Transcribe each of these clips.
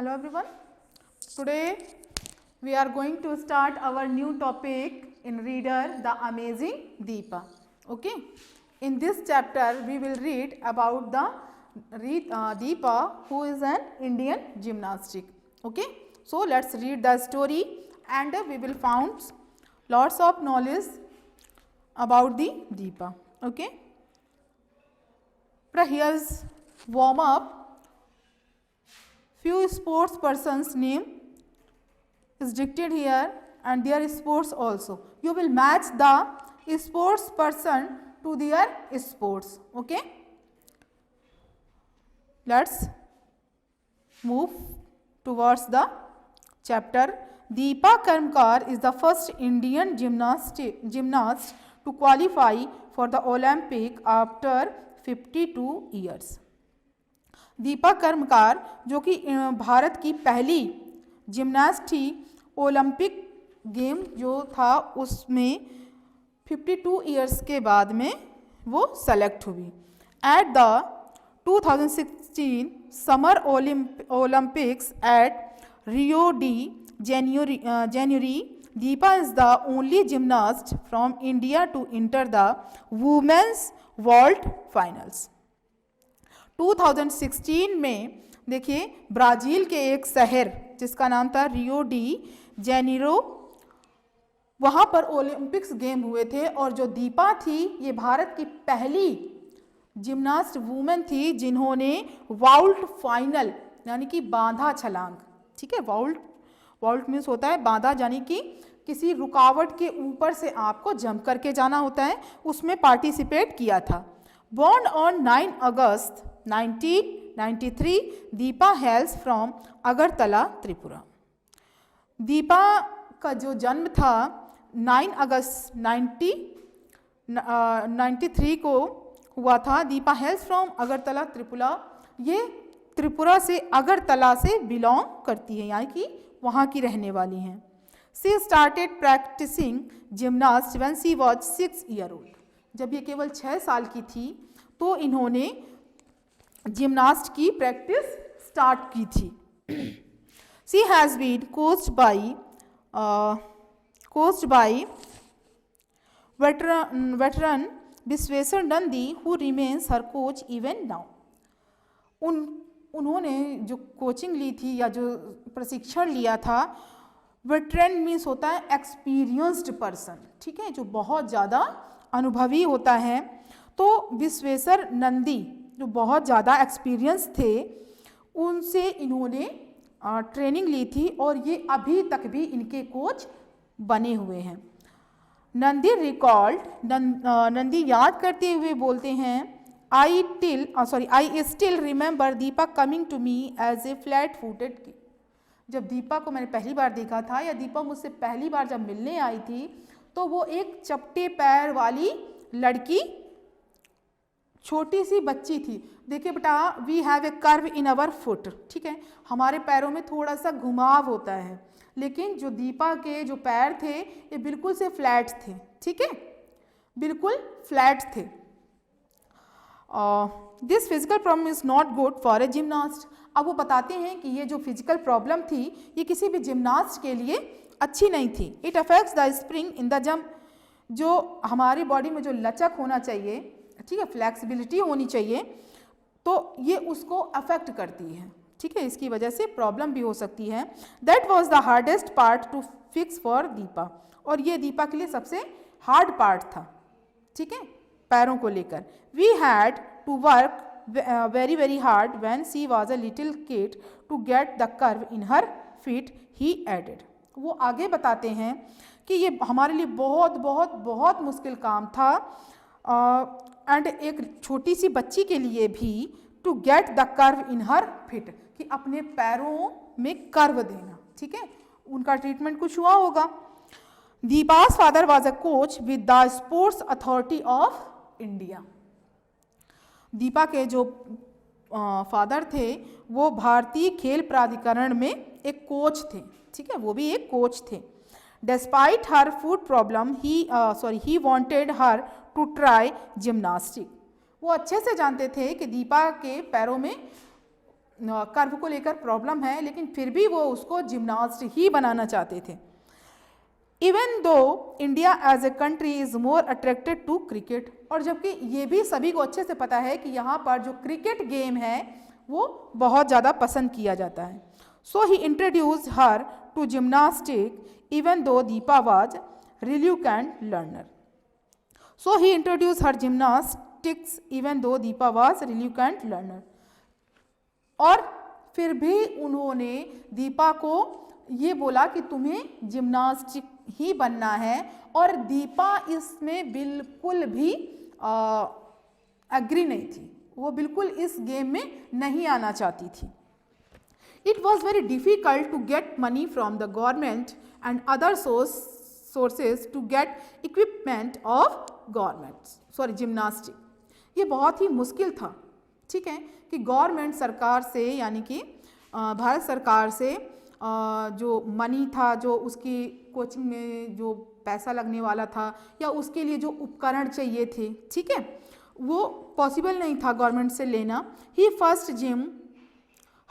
Hello everyone. Today we are going to start our new topic in reader, The Amazing Deepa. Okay. In this chapter we will read about the Deepa, who is an Indian gymnastic. Okay. So let's read the story and we will found lots of knowledge about the Deepa. Okay. Here's warm up. Few sports persons name is dictated here and their sports also. You will match the sports person to their sports. Okay. Let's move towards the chapter. Deepa Karmakar is the first Indian gymnast to qualify for the Olympic after 52 years. Deepa कर्मकार जो कि भारत की पहली gymnast थी, Olympic game जो था उसमें 52 years के बाद में वो सेलेक्ट हुई. At the 2016 summer Olympics at Rio de Janeiro, Deepa is the only gymnast from India to enter the women's world finals. 2016 में देखिए ब्राज़ील के एक शहर जिसका नाम था रियो डी जेनेरो, वहाँ पर ओलंपिक्स गेम हुए थे और जो दीपा थी ये भारत की पहली जिम्नास्ट वूमेन थी जिन्होंने वाल्ट फाइनल यानी कि बांधा छलांग, ठीक है, वाल्ट मीन्स होता है बांधा, यानी कि किसी रुकावट के ऊपर से आपको जंप करके जाना होता है, उसमें पार्टिसिपेट किया था. Born on 9 August 1993, Deepa hails from Agartala, Tripura. Deepa का जो जन्म था 9 अगस्त 1993 को हुआ था. Deepa hails from Agartala, Tripura. ये त्रिपुरा से अगरतला से बिलोंग करती है, यानी कि वहाँ की रहने वाली हैं. She started practicing gymnastics when she was 6 years old. जब ये केवल 6 साल की थी तो इन्होंने जिम्नास्ट की प्रैक्टिस स्टार्ट की थी. She has been coached by veteran Vishweshwar Nandi who remains her coach even now. उन्होंने जो कोचिंग ली थी या जो प्रशिक्षण लिया था, वेटरन मीन्स होता है एक्सपीरियंस्ड पर्सन, ठीक है, जो बहुत ज़्यादा अनुभवी होता है. तो विश्वेश्वर नंदी जो बहुत ज़्यादा एक्सपीरियंस थे, उनसे इन्होंने ट्रेनिंग ली थी और ये अभी तक भी इनके कोच बने हुए हैं. नंदी याद करते हुए बोलते हैं, I still remember Dipa coming to me as a flat footed kid. जब दीपा को मैंने पहली बार देखा था या दीपा मुझसे पहली बार जब मिलने आई थी तो वो एक चपटे पैर वाली लड़की, छोटी सी बच्ची थी. देखिए बेटा, we have a curve in our foot, ठीक है, हमारे पैरों में थोड़ा सा घुमाव होता है, लेकिन जो दीपा के जो पैर थे ये बिल्कुल से फ्लैट थे, ठीक है, बिल्कुल फ्लैट थे. This physical problem is not good for a gymnast. अब वो बताते हैं कि ये जो फिजिकल प्रॉब्लम थी ये किसी भी जिम्नास्ट के लिए अच्छी नहीं थी. It affects the spring in the jump. जो हमारी बॉडी में जो लचक होना चाहिए, ठीक है, फ्लेक्सिबिलिटी होनी चाहिए, तो ये उसको अफेक्ट करती है, ठीक है, इसकी वजह से प्रॉब्लम भी हो सकती है. That was the hardest part two fix for Deepa. और ये दीपा के लिए सबसे हार्ड पार्ट था, ठीक है, पैरों को लेकर. We had to work very very hard when she was a little kid to get the curve in her feet, he added. वो आगे बताते हैं कि ये हमारे लिए बहुत बहुत बहुत मुश्किल काम था एंड एक छोटी सी बच्ची के लिए भी to get the curve in her feet, कि अपने पैरों में कर्व देना, ठीक है, उनका ट्रीटमेंट कुछ हुआ होगा. दीपा's father was a coach with the sports authority of India. Deepa के जो फादर थे वो भारतीय खेल प्राधिकरण में एक कोच थे, ठीक है, वो भी एक कोच थे. Despite her foot problem he wanted her to try gymnastic. वो अच्छे से जानते थे कि दीपा के पैरों में कर्व को लेकर प्रॉब्लम है, लेकिन फिर भी वो उसको जिम्नास्ट ही बनाना चाहते थे। Even though India as a country is more attracted to cricket, और जबकि ये भी सभी को अच्छे से पता है कि यहाँ पर जो क्रिकेट गेम है वो बहुत ज़्यादा पसंद किया जाता है। So she introduce her to gymnastic even though Deepa was reluctant learner. So she introduce her gymnastics even though Deepa was reluctant learner. और फिर भी उन्होंने दीपा को ये बोला कि तुम्हें जिम्नास्टिक ही बनना है, और दीपा इसमें बिल्कुल भी एग्री नहीं थी, वो बिल्कुल इस गेम में नहीं आना चाहती थी। It was very difficult to get money from the government and other sources to get equipment of government gymnastic. ये बहुत ही मुश्किल था, ठीक है, कि गवर्नमेंट सरकार से यानी कि भारत सरकार से जो मनी था, जो उसकी कोचिंग में जो पैसा लगने वाला था या उसके लिए जो उपकरण चाहिए थे, ठीक है, वो पॉसिबल नहीं था गवर्नमेंट से लेना।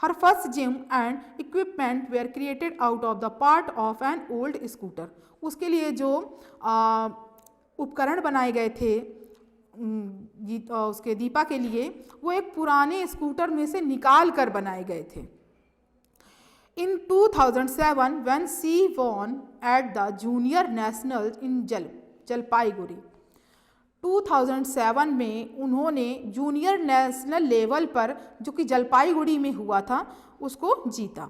Her first gym and equipment were created out of the part of an old scooter. उसके लिए जो उपकरण बनाए गए थे उसके दीपा के लिए, वो एक पुराने स्कूटर में से निकाल कर बनाए गए थे। In 2007, when she won at the Junior Nationals in Jalpaiguri, 2007 में उन्होंने जूनियर नेशनल लेवल पर, जो कि जलपाईगुड़ी में हुआ था, उसको जीता।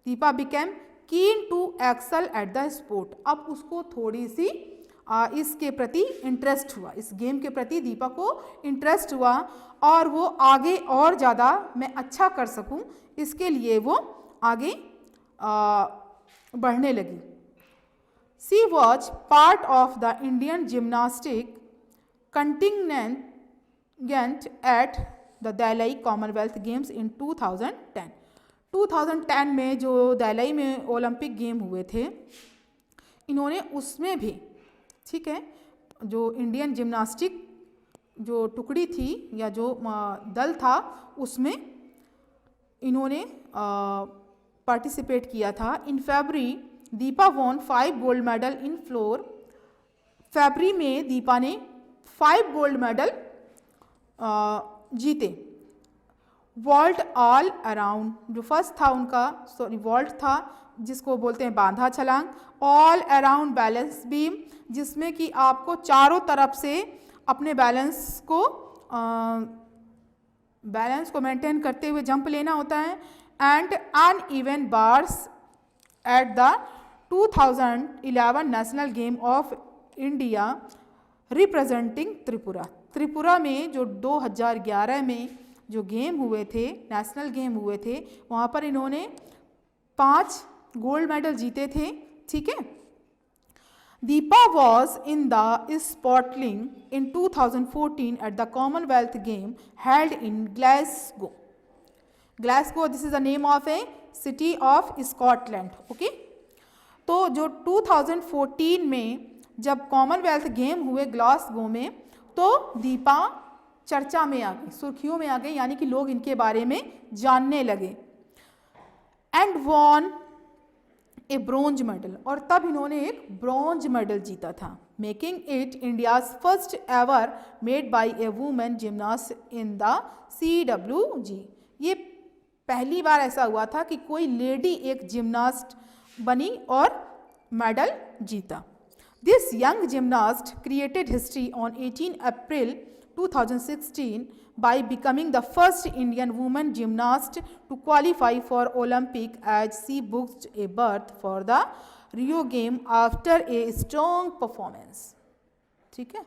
Dipa became keen to excel at the sport. अब उसको थोड़ी सी इसके प्रति इंटरेस्ट हुआ, इस गेम के प्रति दीपा को इंटरेस्ट हुआ, और वो आगे और ज़्यादा मैं अच्छा कर सकूं, इसके लिए वो आगे बढ़ने लगी। She was part of the Indian gymnastic contingent at the Delhi commonwealth games in 2010। 2010 में जो दिल्ली में ओलंपिक गेम हुए थे, इन्होंने उसमें भी, ठीक है, जो इंडियन जिम्नास्टिक जो टुकड़ी थी या जो दल था, उसमें इन्होंने पार्टिसिपेट किया था। इन फरवरी Deepa won 5 gold medal in floor. फरवरी में दीपा ने 5 गोल्ड मेडल जीते। वॉल्ट ऑल अराउंड, जो फर्स्ट था उनका, वॉल्ट था जिसको बोलते हैं बांधा छलांग। ऑल अराउंड बैलेंस बीम, जिसमें कि आपको चारों तरफ से अपने बैलेंस को मेंटेन करते हुए जंप लेना होता है। And uneven bars at the 2011 national game of India representing Tripura. Tripura में जो 2011 में जो गेम हुए थे, नेशनल गेम हुए थे, वहाँ पर इन्होंने 5 गोल्ड मेडल जीते थे, ठीक है। Deepa was in the spotlight in 2014 at the commonwealth game held in Glasgow. Glasgow, this is the name of a city of Scotland, okay. तो जो 2014 में जब कॉमनवेल्थ गेम हुए ग्लासगो में, तो दीपा चर्चा में आ गई, सुर्खियों में आ गई, यानी कि लोग इनके बारे में जानने लगे। And won a bronze medal, और तब इन्होंने एक ब्रोंज मेडल जीता था, making it India's first ever made by a women gymnast in the CWG। ये पहली बार ऐसा हुआ था कि कोई लेडी एक जिम्नास्ट बनी और मेडल जीता। This young gymnast created history on 18 April 2016 by becoming the first Indian woman gymnast to qualify for Olympic, as she booked a berth for the Rio game after a strong performance, ठीक है।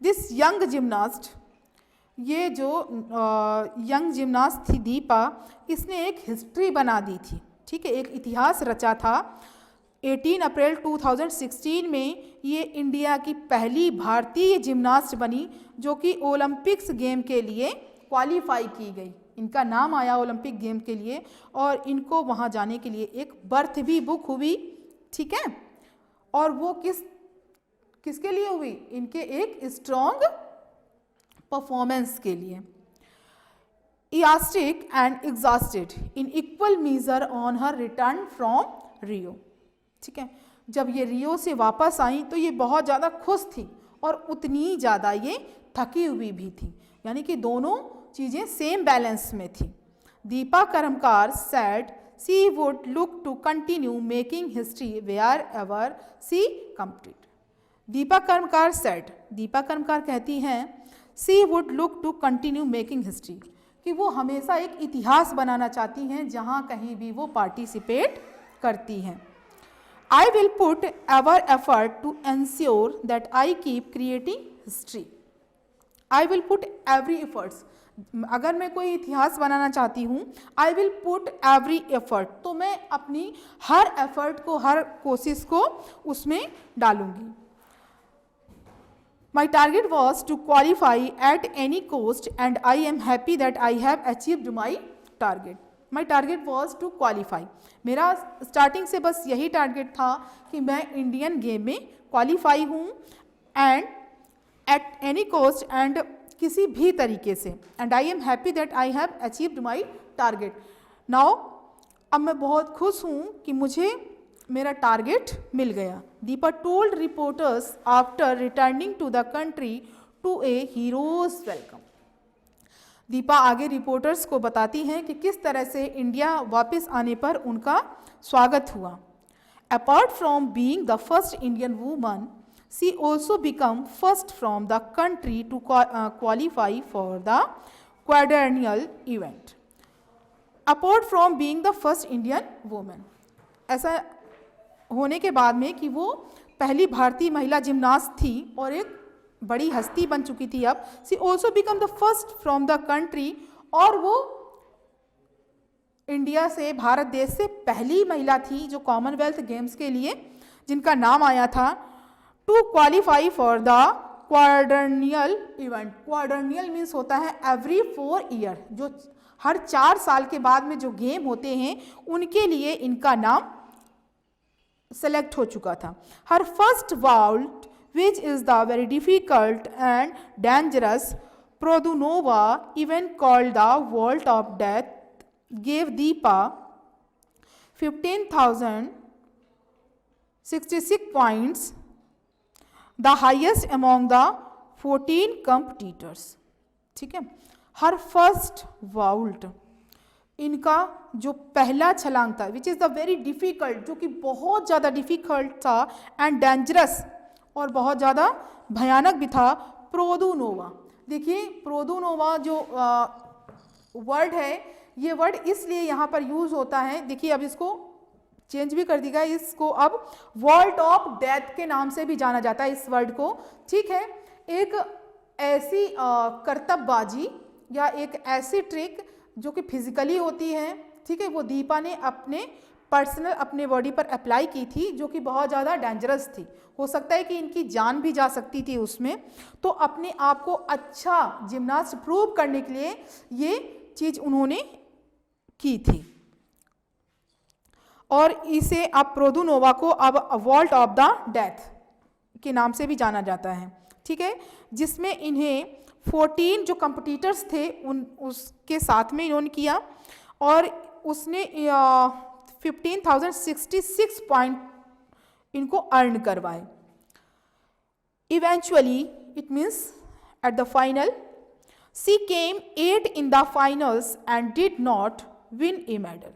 This young gymnast, ये जो young gymnast थी दीपा, इसने एक history बना दी थी, ठीक है, एक इतिहास रचा था। 18 अप्रैल 2016 में ये इंडिया की पहली भारतीय जिम्नास्ट बनी जो कि ओलंपिक्स गेम के लिए क्वालिफाई की गई। इनका नाम आया ओलंपिक गेम के लिए और इनको वहाँ जाने के लिए एक बर्थ भी बुक हुई, ठीक है। और वो किसके लिए हुई? इनके एक स्ट्रॉन्ग परफॉर्मेंस के लिए। ecstatic and exhausted in equal measure on her return from Rio। ठीक है, जब ये रियो से वापस आई तो ये बहुत ज़्यादा खुश थी और उतनी ज़्यादा ये थकी हुई भी थी, यानी कि दोनों चीज़ें सेम बैलेंस में थी। दीपा कर्मकार said she would look to continue making history wherever she completed। Deepa कर्मकार said, दीपा कर्मकार कहती हैं she would look to continue making history, कि वो हमेशा एक इतिहास बनाना चाहती हैं जहाँ कहीं भी वो पार्टिसिपेट करती हैं। I will put our effort to ensure that I keep creating history। I will put every efforts, अगर मैं कोई इतिहास बनाना चाहती हूँ, I will put every effort, तो मैं अपनी हर एफर्ट को, हर कोशिश को उसमें डालूंगी। My target was to qualify at any cost and I am happy that I have achieved my target। My target was to qualify, मेरा स्टार्टिंग से बस यही टारगेट था कि मैं इंडियन गेम में क्वालिफाई हूँ, and at any cost, and किसी भी तरीके से, and I am happy that I have achieved my target. Now अब मैं बहुत खुश हूँ कि मुझे मेरा टारगेट मिल गया। Dipa told reporters after returning to the country to a hero's welcome. Dipa आगे रिपोर्टर्स को बताती हैं कि किस तरह से इंडिया वापस आने पर उनका स्वागत हुआ। Apart from being the first Indian woman, she also become first from the country to qualify for the quadrennial event. Apart from being the first Indian woman, ऐसा होने के बाद में कि वो पहली भारतीय महिला जिम्नास्ट थी और एक बड़ी हस्ती बन चुकी थी। अब she also become the first from the country, और वो इंडिया से, भारत देश से पहली महिला थी जो कॉमनवेल्थ गेम्स के लिए, जिनका नाम आया था to qualify for the quadrennial event. Quadrennial means होता है एवरी 4 ईयर, जो हर 4 साल के बाद में जो गेम होते हैं उनके लिए इनका नाम सेलेक्ट हो चुका था। हर first vault, which is the very difficult and dangerous Produnova, even called the Vault of Death, gave Deepa 15,066 points, the highest among the 14 competitors। ठीक है, हर फर्स्ट वाउल्ट, इनका जो पहला छलांग था, which is the very difficult, जो कि बहुत ज़्यादा डिफ़िकल्ट था, एंड डेंजरस, और बहुत ज़्यादा भयानक भी था। प्रोदुनोवा, देखिए प्रोदुनोवा जो वर्ड है, ये वर्ड इसलिए यहाँ पर यूज़ होता है, देखिए अब इसको चेंज भी कर दिया, इसको अब वॉल्ट ऑफ डेथ के नाम से भी जाना जाता है इस वर्ड को। ठीक है, एक ऐसी करतबबाजी या एक ऐसी ट्रिक जो कि फिजिकली होती है, ठीक है, वो दीपा ने अपने पर्सनल, अपने बॉडी पर अप्लाई की थी, जो कि बहुत ज़्यादा डेंजरस थी। हो सकता है कि इनकी जान भी जा सकती थी उसमें। तो अपने आप को अच्छा जिम्नास्ट प्रूव करने के लिए ये चीज़ उन्होंने की थी, और इसे अब प्रोदुनोवा को अब वॉल्ट ऑफ द डेथ के नाम से भी जाना जाता है। ठीक है, जिसमें इन्हें 14 जो कंपटीटर्स थे उसके साथ में इन्होंने किया, और उसने 15,066 पॉइंट इनको अर्न करवाए। Eventually it means at the final she came 8 in the finals and did not win a medal.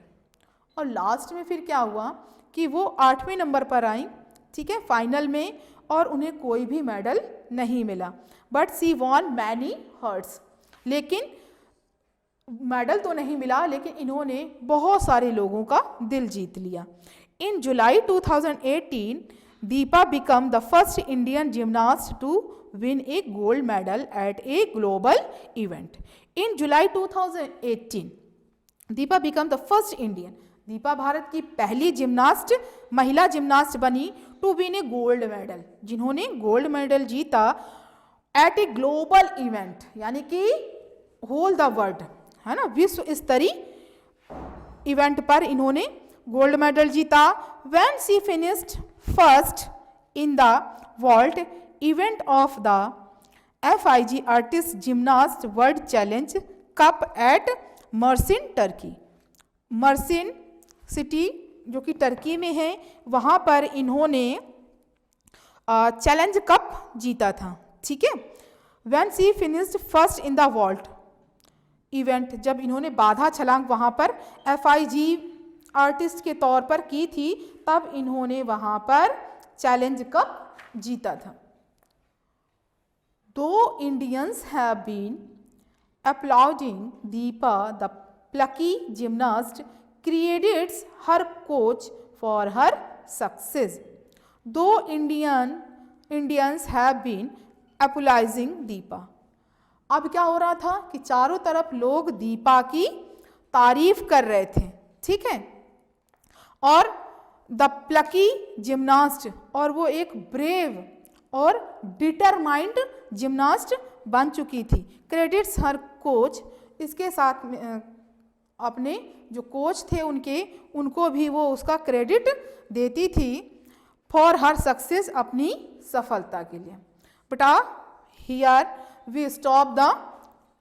और लास्ट में फिर क्या हुआ कि वो 8वें नंबर पर आई, ठीक है, फाइनल में, और उन्हें कोई भी मेडल नहीं मिला। But she won many hearts, लेकिन मेडल तो नहीं मिला, लेकिन इन्होंने बहुत सारे लोगों का दिल जीत लिया। In July 2018 Dipa became the first Indian gymnast to win a gold medal at a global event. In July 2018 Dipa became the first Indian, Dipa Bharat की पहली जिम्नास्ट, महिला जिम्नास्ट बनी to win a gold medal, जिन्होंने गोल्ड मेडल जीता at a global event, यानी कि whole the world, है ना, विश्व स्तरीय इवेंट पर इन्होंने गोल्ड मेडल जीता। When she finished first in the vault event of the FIG artist gymnast world challenge cup at Mersin Turkey. Mersin city जो कि टर्की में है, वहाँ पर इन्होंने चैलेंज कप जीता था। ठीक है। When she finished first in the vault event, जब इन्होंने बाधा छलांग वहाँ पर FIG आर्टिस्ट के तौर पर की थी, तब इन्होंने वहाँ पर चैलेंज कप जीता था। Though Indians have been applauding Deepa the plucky gymnast credits her coach for her success. Though Indians have been applauding Deepa. अब क्या हो रहा था कि चारों तरफ लोग दीपा की तारीफ कर रहे थे। ठीक है। और द प्लकी जिमनास्ट, और वो एक ब्रेव और डिटरमाइंड जिमनास्ट बन चुकी थी। क्रेडिट्स हर कोच, इसके साथ में अपने जो कोच थे उनको भी वो उसका क्रेडिट देती थी फॉर हर सक्सेस, अपनी सफलता के लिए। बेटा here we stop the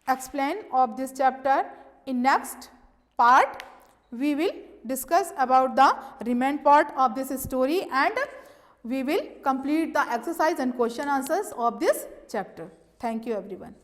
explain of this chapter. In next part we will discuss about the remaining part of this story and we will complete the exercise and question answers of this chapter. Thank you everyone.